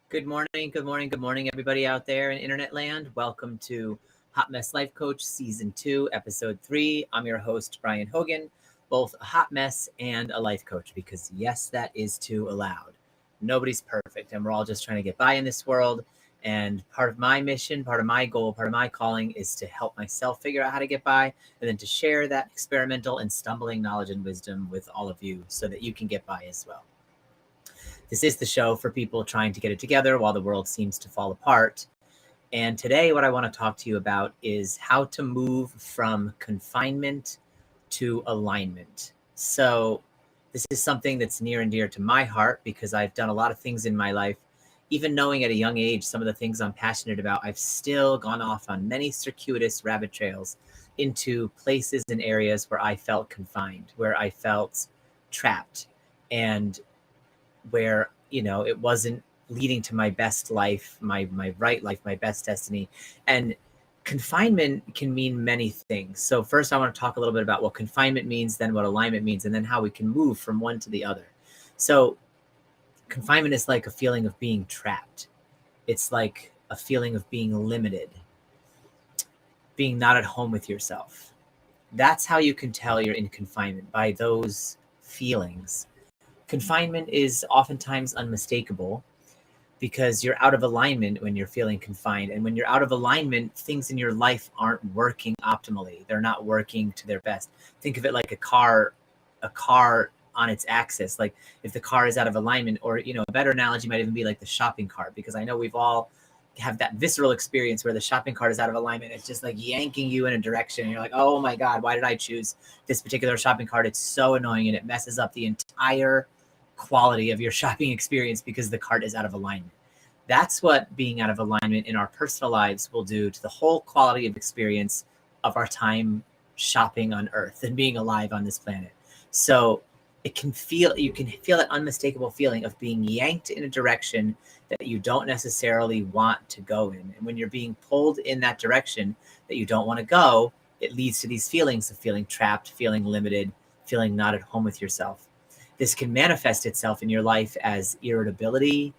Good morning, good morning, good morning, everybody out there in internet land. Welcome to Hot Mess Life Coach Season 2, Episode 3. I'm your host, Brian Hogan, both a hot mess and a life coach, because yes, that is too allowed. Nobody's perfect, and we're all just trying to get by in this world. And part of my mission, part of my goal, part of my calling is to help myself figure out how to get by, and then to share that experimental and stumbling knowledge and wisdom with all of you so that you can get by as well. This is the show for people trying to get it together while the world seems to fall apart. And today, what I want to talk to you about is how to move from confinement to alignment. So, this is something that's near and dear to my heart because I've done a lot of things in my life. Even knowing at a young age some of the things I'm passionate about, I've still gone off on many circuitous rabbit trails into places and areas where I felt confined, where I felt trapped, and where it wasn't leading to my best life, my right life, my best destiny. And confinement can mean many things. So first I want to talk a little bit about what confinement means, then what alignment means, and then how we can move from one to the other. So confinement is like a feeling of being trapped. It's like a feeling of being limited, being not at home with yourself. That's how you can tell you're in confinement, by those feelings. Confinement is oftentimes unmistakable because you're out of alignment when you're feeling confined. And when you're out of alignment, things in your life aren't working optimally. They're not working to their best. Think of it like a car on its axis. Like if the car is out of alignment, or, a better analogy might even be like the shopping cart, because I know we've all have that visceral experience where the shopping cart is out of alignment. It's just like yanking you in a direction. And you're like, oh my God, why did I choose this particular shopping cart? It's so annoying, and it messes up the entire quality of your shopping experience because the cart is out of alignment. That's what being out of alignment in our personal lives will do to the whole quality of experience of our time shopping on Earth and being alive on this planet. So you can feel that unmistakable feeling of being yanked in a direction that you don't necessarily want to go in. And when you're being pulled in that direction that you don't want to go, it leads to these feelings of feeling trapped, feeling limited, feeling not at home with yourself. This can manifest itself in your life as irritability,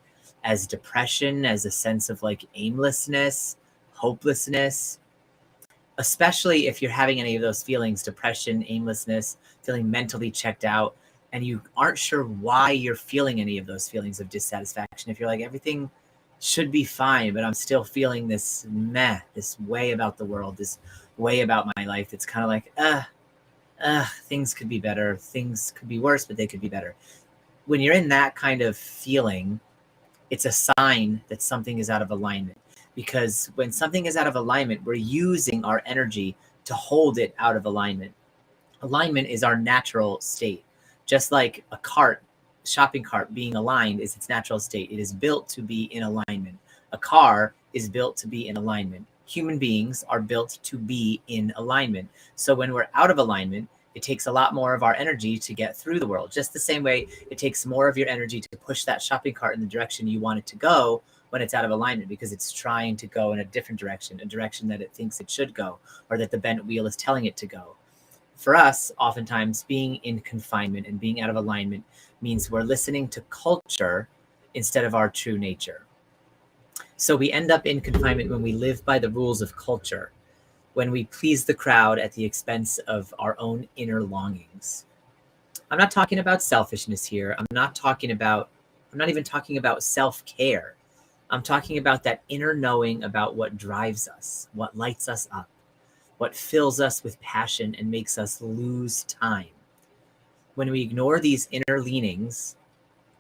as depression, as a sense of like aimlessness, hopelessness, especially if you're having any of those feelings, depression, aimlessness, feeling mentally checked out, and you aren't sure why you're feeling any of those feelings of dissatisfaction. If you're like, everything should be fine, but I'm still feeling this way about the world, this way about my life. It's kind of like, things could be better. Things could be worse, but they could be better. When you're in that kind of feeling, it's a sign that something is out of alignment. Because when something is out of alignment, we're using our energy to hold it out of alignment. Alignment is our natural state. Just like a shopping cart being aligned is its natural state. It is built to be in alignment. A car is built to be in alignment. Human beings are built to be in alignment. So when we're out of alignment, it takes a lot more of our energy to get through the world. Just the same way it takes more of your energy to push that shopping cart in the direction you want it to go when it's out of alignment, because it's trying to go in a different direction, a direction that it thinks it should go, or that the bent wheel is telling it to go. For us, oftentimes being in confinement and being out of alignment means we're listening to culture instead of our true nature. So we end up in confinement when we live by the rules of culture, when we please the crowd at the expense of our own inner longings. I'm not talking about selfishness here. I'm not even talking about self-care. I'm talking about that inner knowing about what drives us, what lights us up, what fills us with passion and makes us lose time. When we ignore these inner leanings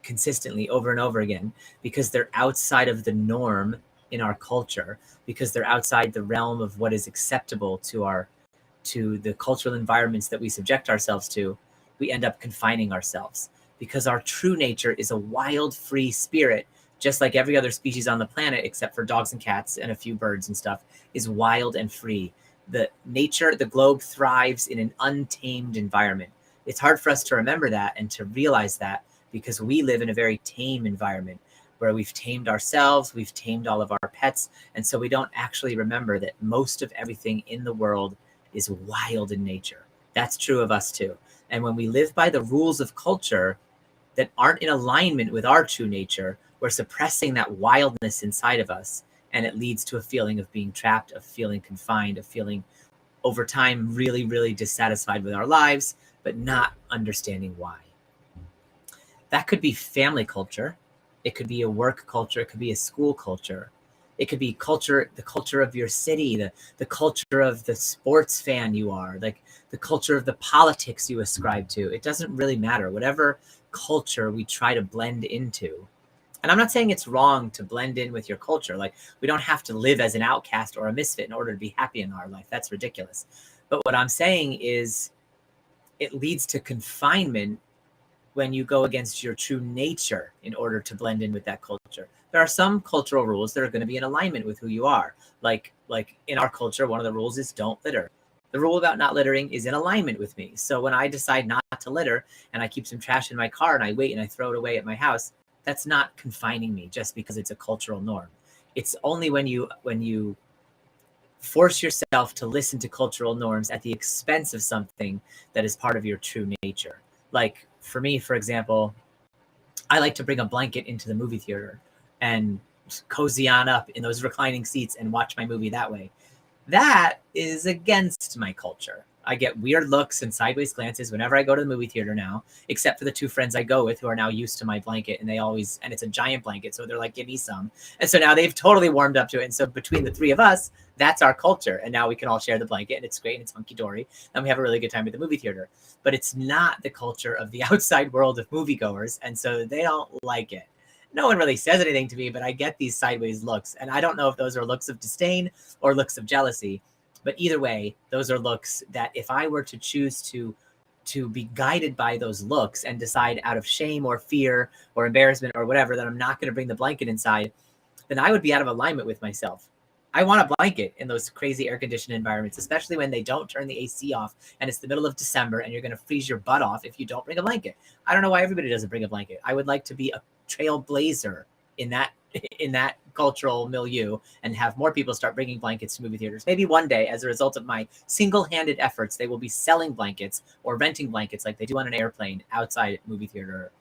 consistently over and over again, because they're outside of the norm in our culture, because they're outside the realm of what is acceptable to the cultural environments that we subject ourselves to, we end up confining ourselves. Because our true nature is a wild, free spirit, just like every other species on the planet, except for dogs and cats and a few birds and stuff, is wild and free. The globe thrives in an untamed environment. It's hard for us to remember that and to realize that, because we live in a very tame environment where we've tamed ourselves, we've tamed all of our pets, and so we don't actually remember that most of everything in the world is wild in nature. That's true of us too. And when we live by the rules of culture that aren't in alignment with our true nature, we're suppressing that wildness inside of us, and it leads to a feeling of being trapped, of feeling confined, of feeling over time really, really dissatisfied with our lives, but not understanding why. That could be family culture. It could be a work culture. It could be a school culture. It could be culture, the culture of your city, the culture of the sports fan you are, like the culture of the politics you ascribe to. It doesn't really matter. Whatever culture we try to blend into. And I'm not saying it's wrong to blend in with your culture. Like, we don't have to live as an outcast or a misfit in order to be happy in our life. That's ridiculous. But what I'm saying is it leads to confinement when you go against your true nature in order to blend in with that culture. There are some cultural rules that are going to be in alignment with who you are. Like in our culture, one of the rules is don't litter. The rule about not littering is in alignment with me. So when I decide not to litter and I keep some trash in my car and I wait and I throw it away at my house, that's not confining me just because it's a cultural norm. It's only when you force yourself to listen to cultural norms at the expense of something that is part of your true nature. Like for me, for example, I like to bring a blanket into the movie theater and cozy on up in those reclining seats and watch my movie that way. That is against my culture. I get weird looks and sideways glances whenever I go to the movie theater now, except for the two friends I go with who are now used to my blanket, and it's a giant blanket. So they're like, give me some. And so now they've totally warmed up to it. And so between the three of us, that's our culture. And now we can all share the blanket, and it's great and it's hunky dory. And we have a really good time at the movie theater, but it's not the culture of the outside world of moviegoers. And so they don't like it. No one really says anything to me, but I get these sideways looks. And I don't know if those are looks of disdain or looks of jealousy. But either way, those are looks that if I were to choose to be guided by those looks and decide out of shame or fear or embarrassment or whatever that I'm not going to bring the blanket inside, then I would be out of alignment with myself. I want a blanket in those crazy air-conditioned environments, especially when they don't turn the AC off and it's the middle of December and you're going to freeze your butt off if you don't bring a blanket. I don't know why everybody doesn't bring a blanket. I would like to be a trailblazer in that cultural milieu and have more people start bringing blankets to movie theaters. Maybe one day, as a result of my single-handed efforts, they will be selling blankets or renting blankets like they do on an airplane outside movie theater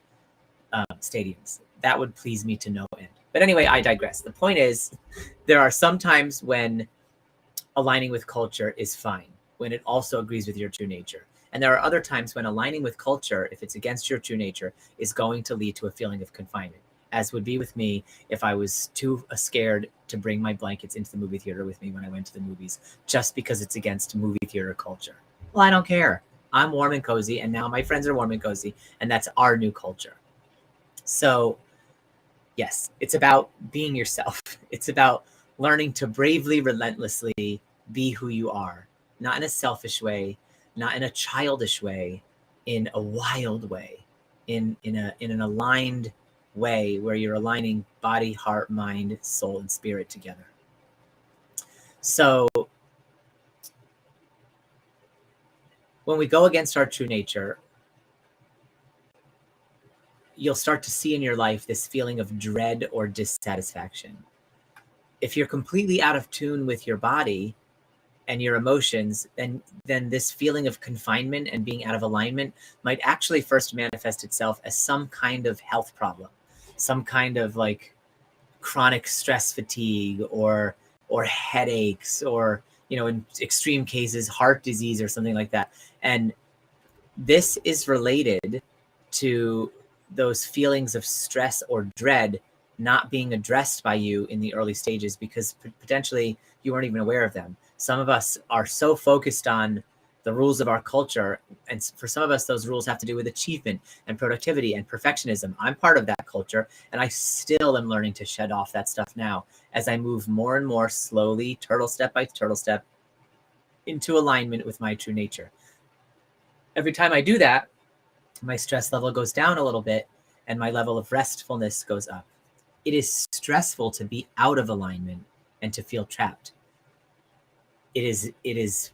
stadiums. That would please me to no end. But anyway, I digress. The point is, there are some times when aligning with culture is fine, when it also agrees with your true nature. And there are other times when aligning with culture, if it's against your true nature, is going to lead to a feeling of confinement, as would be with me if I was too scared to bring my blankets into the movie theater with me when I went to the movies, just because it's against movie theater culture. Well, I don't care. I'm warm and cozy, and now my friends are warm and cozy, and that's our new culture. So yes, it's about being yourself. It's about learning to bravely, relentlessly be who you are, not in a selfish way, not in a childish way, in a wild way, in an aligned way where you're aligning body, heart, mind, soul, and spirit together. So when we go against our true nature, you'll start to see in your life this feeling of dread or dissatisfaction. If you're completely out of tune with your body and your emotions, then this feeling of confinement and being out of alignment might actually first manifest itself as some kind of health problem, some kind of like chronic stress fatigue or headaches, or, you know, in extreme cases, heart disease or something like that. And this is related to those feelings of stress or dread not being addressed by you in the early stages, because potentially you weren't even aware of them. Some of us are so focused on the rules of our culture, and for some of us, those rules have to do with achievement and productivity and perfectionism. I'm part of that culture, and I still am learning to shed off that stuff now as I move more and more slowly, turtle step by turtle step, into alignment with my true nature. Every time I do that, my stress level goes down a little bit and my level of restfulness goes up. It is stressful to be out of alignment and to feel trapped. It is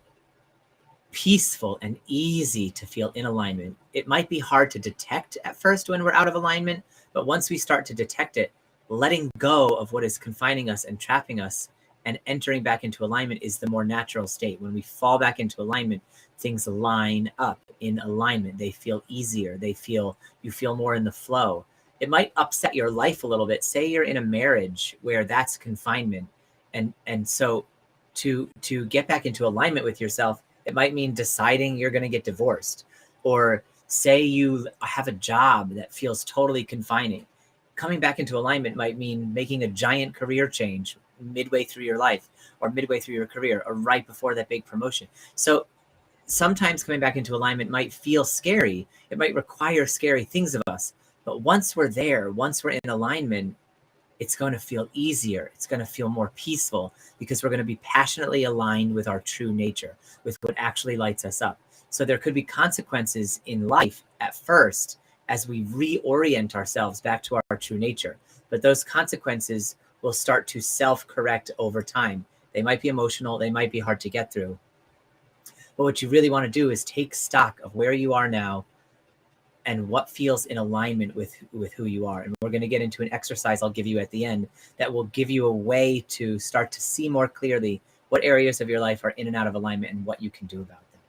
peaceful and easy to feel in alignment. It might be hard to detect at first when we're out of alignment, but once we start to detect it, letting go of what is confining us and trapping us and entering back into alignment is the more natural state. When we fall back into alignment, things line up in alignment. They feel easier. You feel more in the flow. it might upset your life a little bit. Say you're in a marriage where that's confinement. And so to get back into alignment with yourself, it might mean deciding you're going to get divorced. Or say you have a job that feels totally confining. Coming back into alignment might mean making a giant career change midway through your life, or midway through your career, or right before that big promotion. So sometimes coming back into alignment might feel scary. It might require scary things of us. But once we're there, once we're in alignment, it's going to feel easier. It's going to feel more peaceful, because we're going to be passionately aligned with our true nature, with what actually lights us up. So there could be consequences in life at first as we reorient ourselves back to our true nature. But those consequences will start to self-correct over time. They might be emotional. They might be hard to get through. But what you really want to do is take stock of where you are now and what feels in alignment with who you are. And we're going to get into an exercise I'll give you at the end that will give you a way to start to see more clearly what areas of your life are in and out of alignment and what you can do about them.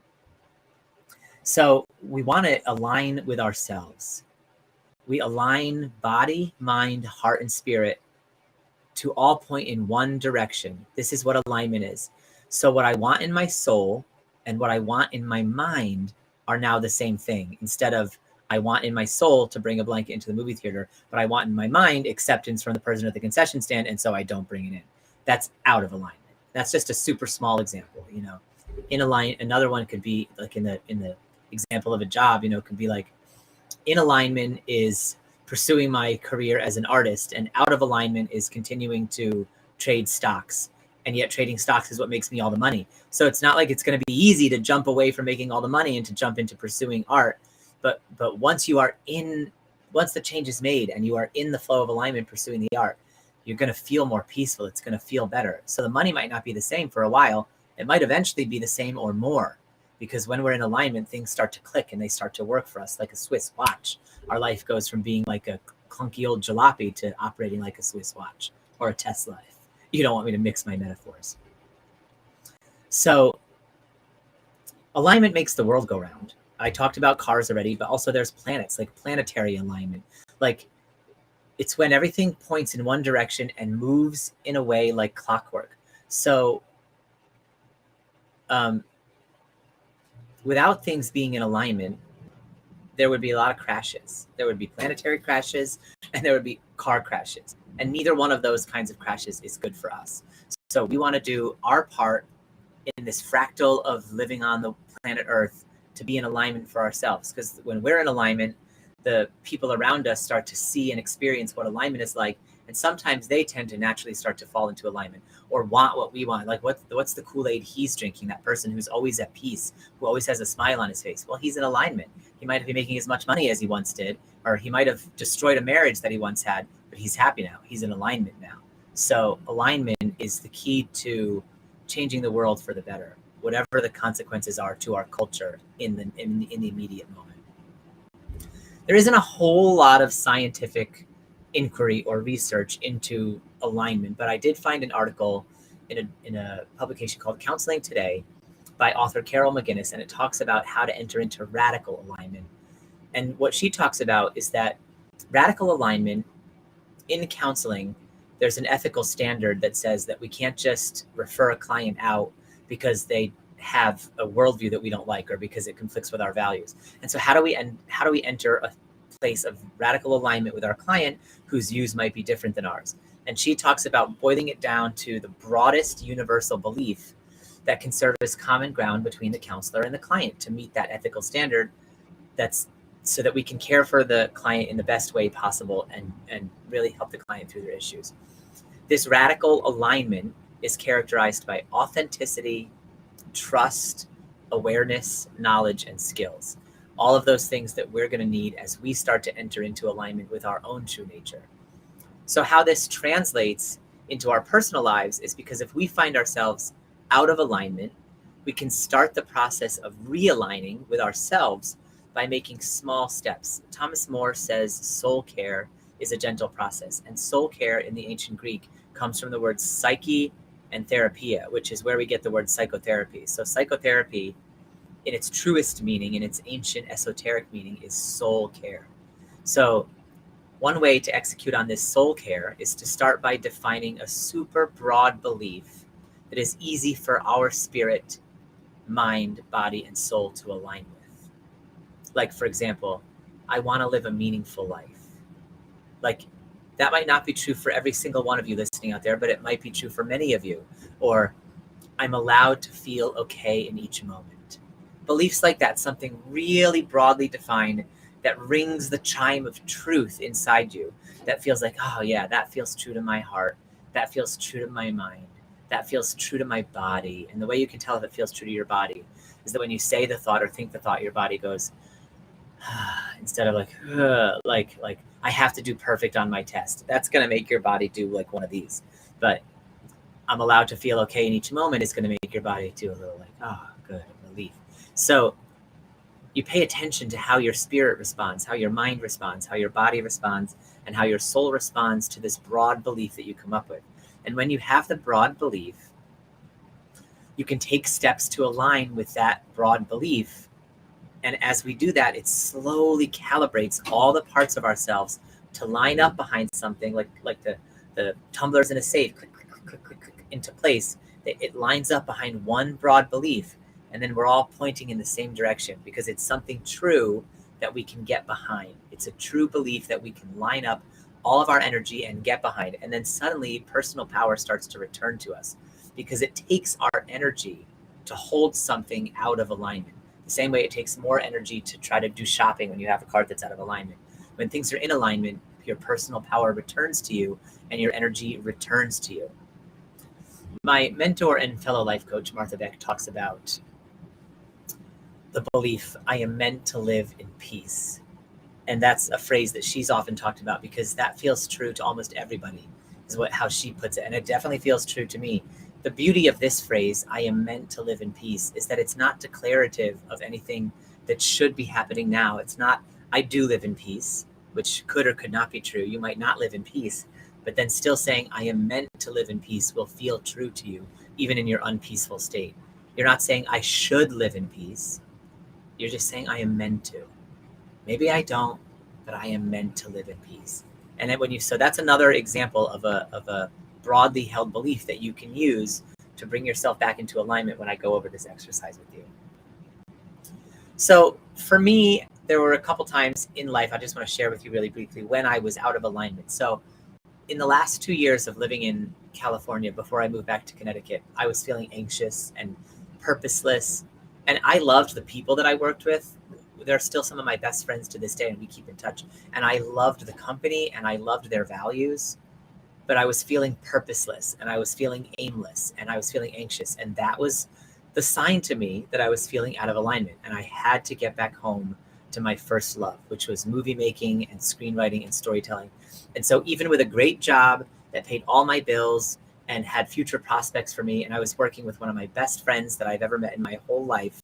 So we want to align with ourselves. We align body, mind, heart, and spirit to all point in one direction. This is what alignment is. So what I want in my soul and what I want in my mind are now the same thing. Instead of I want in my soul to bring a blanket into the movie theater, but I want in my mind acceptance from the person at the concession stand, and so I don't bring it in. That's out of alignment. That's just a super small example, you know. In alignment, another one could be like in the example of a job, you know, could be like in alignment is pursuing my career as an artist, and out of alignment is continuing to trade stocks. And yet trading stocks is what makes me all the money. So it's not like it's going to be easy to jump away from making all the money and to jump into pursuing art. But once the change is made and you are in the flow of alignment pursuing the art, you're going to feel more peaceful. It's going to feel better. So the money might not be the same for a while. It might eventually be the same or more, because when we're in alignment, things start to click and they start to work for us like a Swiss watch. Our life goes from being like a clunky old jalopy to operating like a Swiss watch or a Tesla. You don't want me to mix my metaphors. So alignment makes the world go round. I talked about cars already, but also there's planets, like planetary alignment. Like it's when everything points in one direction and moves in a way like clockwork. So without things being in alignment, there would be a lot of crashes. There would be planetary crashes and there would be car crashes. And neither one of those kinds of crashes is good for us. So we want to do our part in this fractal of living on the planet Earth to be in alignment for ourselves. Because when we're in alignment, the people around us start to see and experience what alignment is like. And sometimes they tend to naturally start to fall into alignment or want what we want. Like what's the Kool-Aid he's drinking? That person who's always at peace, who always has a smile on his face. Well, he's in alignment. He might be making as much money as he once did, or he might have destroyed a marriage that he once had, but he's happy now. He's in alignment now. So alignment is the key to changing the world for the better, whatever the consequences are to our culture in the immediate moment. There isn't a whole lot of scientific inquiry or research into alignment, but I did find an article in a publication called Counseling Today by author Carol McGinnis, and it talks about how to enter into radical alignment. And what she talks about is that radical alignment in counseling, there's an ethical standard that says that we can't just refer a client out because they have a worldview that we don't like or because it conflicts with our values. And so how do we enter a place of radical alignment with our client whose views might be different than ours? And she talks about boiling it down to the broadest universal belief that can serve as common ground between the counselor and the client to meet that ethical standard, that's so that we can care for the client in the best way possible and really help the client through their issues. This radical alignment is characterized by authenticity, trust, awareness, knowledge, and skills. All of those things that we're going to need as we start to enter into alignment with our own true nature. So how this translates into our personal lives is because if we find ourselves out of alignment, we can start the process of realigning with ourselves by making small steps. Thomas More says soul care is a gentle process. And soul care in the ancient Greek comes from the words psyche and therapia, which is where we get the word psychotherapy. So psychotherapy, in its truest meaning, in its ancient esoteric meaning, is soul care. So One way to execute on this soul care is to start by defining a super broad belief that is easy for our spirit, mind, body, and soul to align with. Like, for example, I want to live a meaningful life. Like, that might not be true for every single one of you listening out there, but it might be true for many of you. Or, I'm allowed to feel okay in each moment. Beliefs like that, something really broadly defined that rings the chime of truth inside you, that feels like, oh yeah, that feels true to my heart. That feels true to my mind. That feels true to my body. And the way you can tell if it feels true to your body is that when you say the thought or think the thought, your body goes, instead of like I have to do perfect on my test. That's going to make your body do like one of these. But I'm allowed to feel okay in each moment is going to make your body do a little like, oh, good, relief. So you pay attention to how your spirit responds, how your mind responds, how your body responds, and how your soul responds to this broad belief that you come up with. And when you have the broad belief, you can take steps to align with that broad belief. And as we do that, it slowly calibrates all the parts of ourselves to line up behind something like the tumblers in a safe, click, click, click, click, click, click, into place. It lines up behind one broad belief. And then we're all pointing in the same direction because it's something true that we can get behind. It's a true belief that we can line up all of our energy and get behind. And then suddenly personal power starts to return to us because it takes our energy to hold something out of alignment. The same way it takes more energy to try to do shopping when you have a cart that's out of alignment. When things are in alignment, your personal power returns to you and your energy returns to you. My mentor and fellow life coach, Martha Beck, talks about the belief, I am meant to live in peace. And that's a phrase that she's often talked about because that feels true to almost everybody, is how she puts it. And it definitely feels true to me. The beauty of this phrase, I am meant to live in peace, is that it's not declarative of anything that should be happening now. It's not, I do live in peace, which could or could not be true. You might not live in peace, but then still saying, I am meant to live in peace will feel true to you, even in your unpeaceful state. You're not saying, I should live in peace. You're just saying, I am meant to. Maybe I don't, but I am meant to live in peace. And then so that's another example of a broadly held belief that you can use to bring yourself back into alignment when I go over this exercise with you. So for me, there were a couple times in life, I just want to share with you really briefly, when I was out of alignment. So in the last 2 years of living in California, before I moved back to Connecticut, I was feeling anxious and purposeless. And I loved the people that I worked with. They're still some of my best friends to this day, and we keep in touch. And I loved the company, and I loved their values. But I was feeling purposeless, and I was feeling aimless, and I was feeling anxious. And that was the sign to me that I was feeling out of alignment. And I had to get back home to my first love, which was movie making and screenwriting and storytelling. And so even with a great job that paid all my bills and had future prospects for me, and I was working with one of my best friends that I've ever met in my whole life,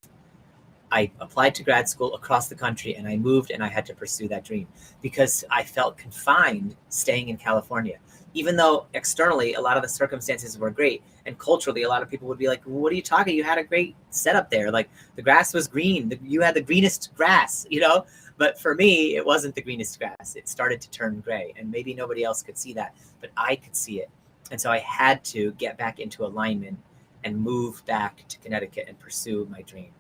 I applied to grad school across the country, and I moved, and I had to pursue that dream because I felt confined staying in California. Even though externally, a lot of the circumstances were great, and culturally, a lot of people would be like, what are you talking? You had a great setup there. Like, the grass was green. You had the greenest grass, But for me, it wasn't the greenest grass. It started to turn gray, and maybe nobody else could see that, but I could see it. And so I had to get back into alignment and move back to Connecticut and pursue my dream.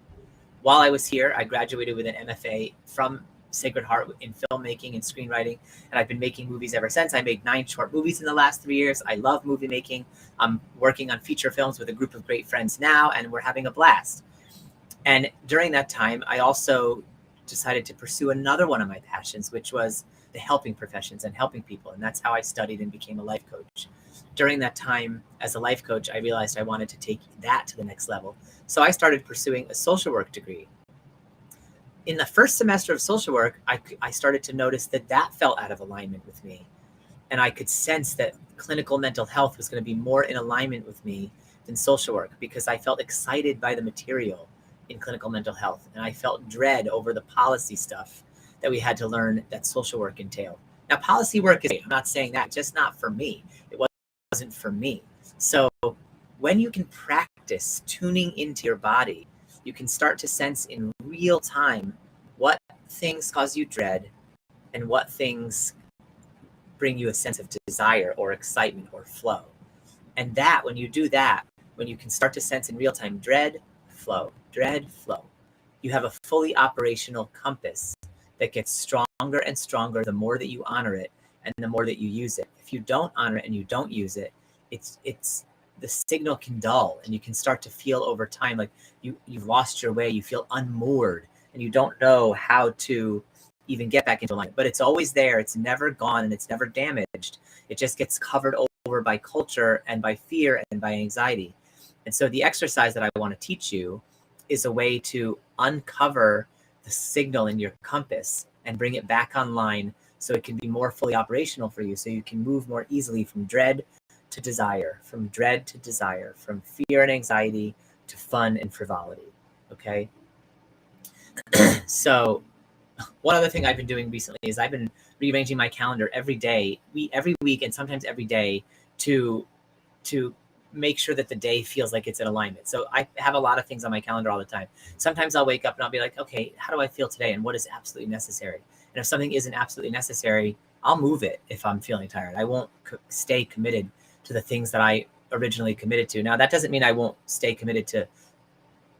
While I was here, I graduated with an MFA from Sacred Heart in filmmaking and screenwriting, and I've been making movies ever since. I made 9 short movies in the last 3 years. I love movie making. I'm working on feature films with a group of great friends now, and we're having a blast. And during that time, I also decided to pursue another one of my passions, which was the helping professions and helping people. And that's how I studied and became a life coach. During that time as a life coach, I realized I wanted to take that to the next level. So I started pursuing a social work degree. In the first semester of social work, I started to notice that fell out of alignment with me. And I could sense that clinical mental health was going to be more in alignment with me than social work because I felt excited by the material in clinical mental health. And I felt dread over the policy stuff that we had to learn that social work entailed. Now, policy work I'm not saying that, just not for me. It wasn't for me. So when you can practice tuning into your body, you can start to sense in real time what things cause you dread and what things bring you a sense of desire or excitement or flow. And that, when you do that, when you can start to sense in real time dread, flow, you have a fully operational compass that gets stronger and stronger the more that you honor it and the more that you use it. If you don't honor it and you don't use it, it's the signal can dull, and you can start to feel over time like you've lost your way. You feel unmoored, and you don't know how to even get back into alignment. But it's always there. It's never gone, and it's never damaged. It just gets covered over by culture and by fear and by anxiety. And so the exercise that I want to teach you is a way to uncover the signal in your compass and bring it back online so it can be more fully operational for you, so you can move more easily from dread to desire, from fear and anxiety to fun and frivolity. Okay. So one other thing I've been doing recently is I've been rearranging my calendar every day, every week, and sometimes every day to make sure that the day feels like it's in alignment. So I have a lot of things on my calendar all the time. Sometimes I'll wake up and I'll be like, okay, how do I feel today? And what is absolutely necessary? And if something isn't absolutely necessary, I'll move it if I'm feeling tired. I won't stay committed to the things that I originally committed to. Now, that doesn't mean I won't stay committed to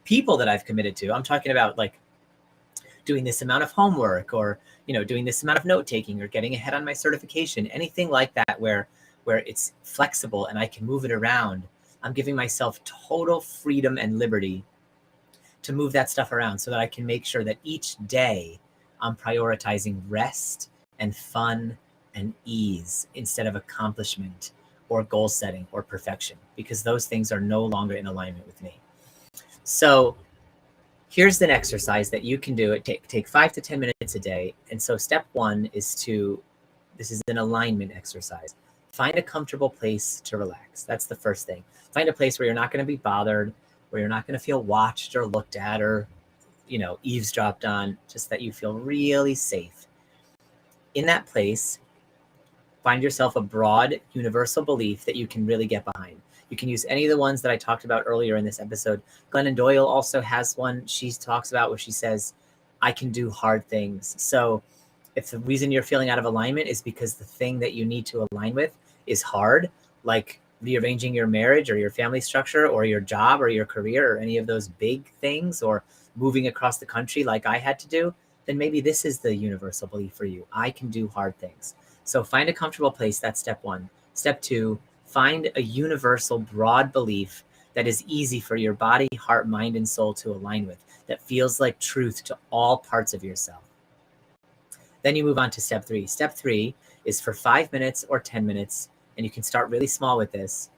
people that I've committed to. I'm talking about like doing this amount of homework, or, doing this amount of note taking, or getting ahead on my certification, anything like that, where it's flexible and I can move it around. I'm giving myself total freedom and liberty to move that stuff around so that I can make sure that each day I'm prioritizing rest and fun and ease instead of accomplishment or goal setting or perfection, because those things are no longer in alignment with me. So here's an exercise that you can do. It take 5 to 10 minutes a day. And so step one is this is an alignment exercise. Find a comfortable place to relax. That's the first thing. Find a place where you're not going to be bothered, where you're not going to feel watched or looked at or, eavesdropped on, just that you feel really safe. In that place, find yourself a broad, universal belief that you can really get behind. You can use any of the ones that I talked about earlier in this episode. Glennon Doyle also has one she talks about where she says, I can do hard things. So if the reason you're feeling out of alignment is because the thing that you need to align with is hard, like rearranging your marriage or your family structure or your job or your career or any of those big things, or moving across the country like I had to do, then maybe this is the universal belief for you. I can do hard things. So find a comfortable place. That's step one. Step two, find a universal broad belief that is easy for your body, heart, mind, and soul to align with, that feels like truth to all parts of yourself. Then you move on to step three. Step three is for 5 minutes or 10 minutes, and you can start really small with this.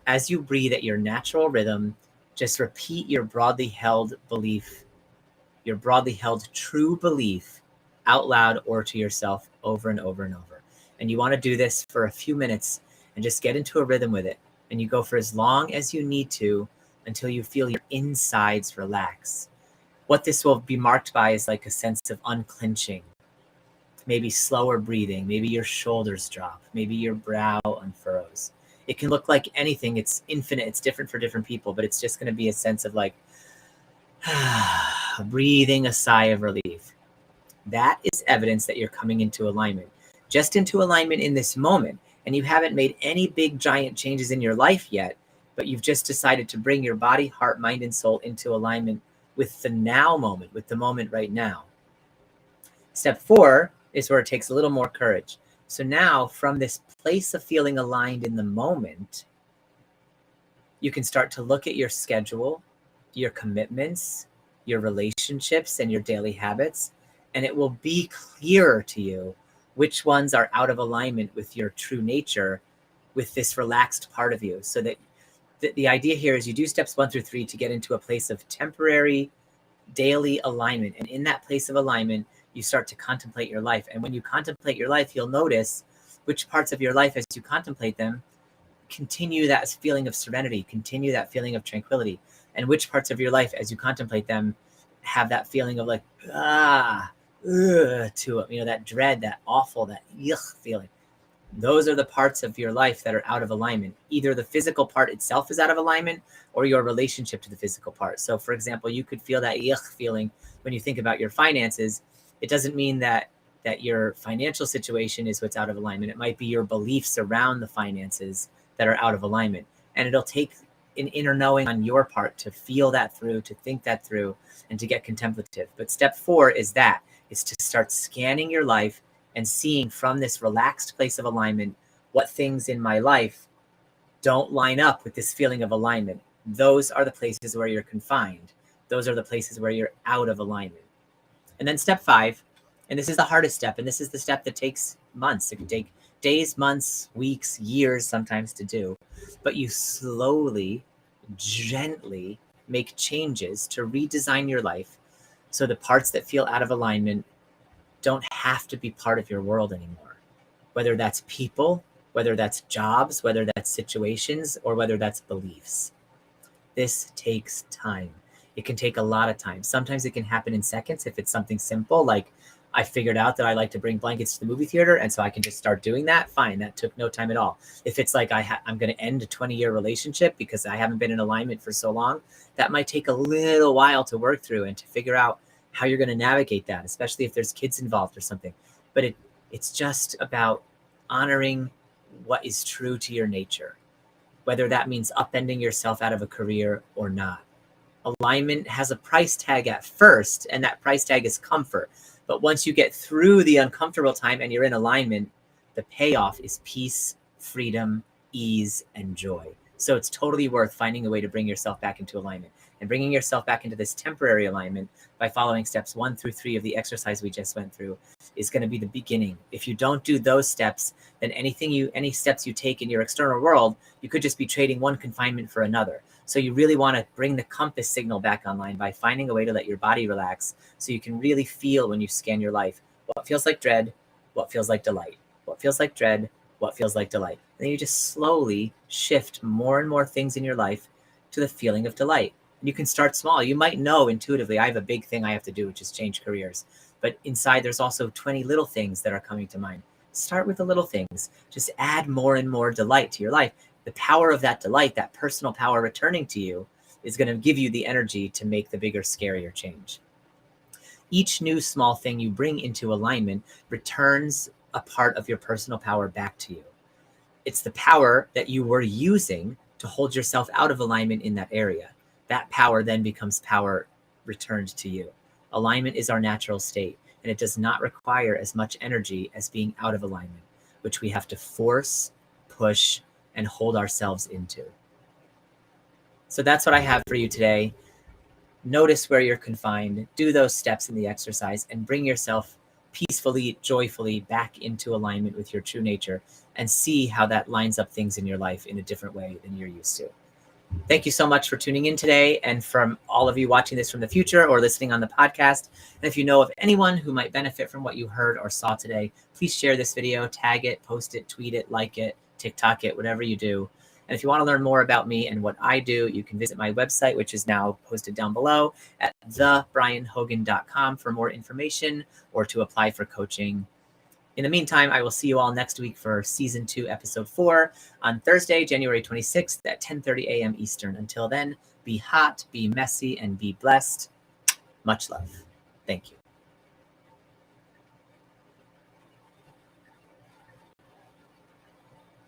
As you breathe at your natural rhythm, just repeat your broadly held belief, your broadly held true belief out loud or to yourself over and over and over. And you want to do this for a few minutes and just get into a rhythm with it. And you go for as long as you need to until you feel your insides relax. What this will be marked by is like a sense of unclenching, maybe slower breathing, maybe your shoulders drop, maybe your brow unfurrows. It can look like anything. It's infinite. It's different for different people, but it's just going to be a sense of like breathing a sigh of relief. That is evidence that you're coming into alignment, just into alignment in this moment. And you haven't made any big giant changes in your life yet, but you've just decided to bring your body, heart, mind, and soul into alignment with the now moment, with the moment right now. Step four is where it takes a little more courage. So now, from this place of feeling aligned in the moment, you can start to look at your schedule, your commitments, your relationships, and your daily habits, and it will be clearer to you which ones are out of alignment with your true nature, with this relaxed part of you. So that the idea here is you do steps 1 through 3 to get into a place of temporary daily alignment. And in that place of alignment, you start to contemplate your life. And when you contemplate your life, you'll notice which parts of your life, as you contemplate them, continue that feeling of serenity, continue that feeling of tranquility, and which parts of your life, as you contemplate them, have that feeling of like, to it, that dread, that awful, that yuck feeling. Those are the parts of your life that are out of alignment. Either the physical part itself is out of alignment or your relationship to the physical part. So for example, you could feel that yuck feeling when you think about your finances. It doesn't mean that that your financial situation is what's out of alignment. It might be your beliefs around the finances that are out of alignment. And it'll take an inner knowing on your part to feel that through, to think that through, and to get contemplative. But step 4 is to start scanning your life and seeing from this relaxed place of alignment what things in my life don't line up with this feeling of alignment. Those are the places where you're confined. Those are the places where you're out of alignment. And then step 5, and this is the hardest step, and this is the step that takes months. It can take days, months, weeks, years sometimes to do. But you slowly, gently make changes to redesign your life so the parts that feel out of alignment don't have to be part of your world anymore. Whether that's people, whether that's jobs, whether that's situations, or whether that's beliefs. This takes time. It can take a lot of time. Sometimes it can happen in seconds if it's something simple, like I figured out that I like to bring blankets to the movie theater, and so I can just start doing that. Fine, that took no time at all. If it's like I'm going to end a 20-year relationship because I haven't been in alignment for so long, that might take a little while to work through and to figure out how you're going to navigate that, especially if there's kids involved or something. But it's just about honoring what is true to your nature, whether that means upending yourself out of a career or not. Alignment has a price tag at first, and that price tag is comfort. But once you get through the uncomfortable time and you're in alignment, the payoff is peace, freedom, ease, and joy. So it's totally worth finding a way to bring yourself back into alignment. And bringing yourself back into this temporary alignment by following steps 1 through 3 of the exercise we just went through is going to be the beginning. If you don't do those steps, then any steps you take in your external world, you could just be trading one confinement for another. So you really want to bring the compass signal back online by finding a way to let your body relax so you can really feel when you scan your life what feels like dread, what feels like delight, what feels like dread, what feels like delight. And then you just slowly shift more and more things in your life to the feeling of delight. And you can start small. You might know intuitively, I have a big thing I have to do, which is change careers. But inside, there's also 20 little things that are coming to mind. Start with the little things. Just add more and more delight to your life. The power of that delight, that personal power returning to you, is going to give you the energy to make the bigger, scarier change. Each new small thing you bring into alignment returns a part of your personal power back to you. It's the power that you were using to hold yourself out of alignment in that area. That power then becomes power returned to you. Alignment is our natural state, and it does not require as much energy as being out of alignment, which we have to force, push, and hold ourselves into. So that's what I have for you today. Notice where you're confined, do those steps in the exercise, and bring yourself peacefully, joyfully back into alignment with your true nature, and see how that lines up things in your life in a different way than you're used to. Thank you so much for tuning in today, and from all of you watching this from the future or listening on the podcast. And if you know of anyone who might benefit from what you heard or saw today, please share this video, tag it, post it, tweet it, like it, TikTok it, whatever you do. And if you want to learn more about me and what I do, you can visit my website, which is now posted down below at thebrianhogan.com for more information or to apply for coaching. In the meantime, I will see you all next week for Season 2, Episode 4 on Thursday, January 26th at 10:30 a.m. Eastern. Until then, be hot, be messy, and be blessed. Much love. Thank you.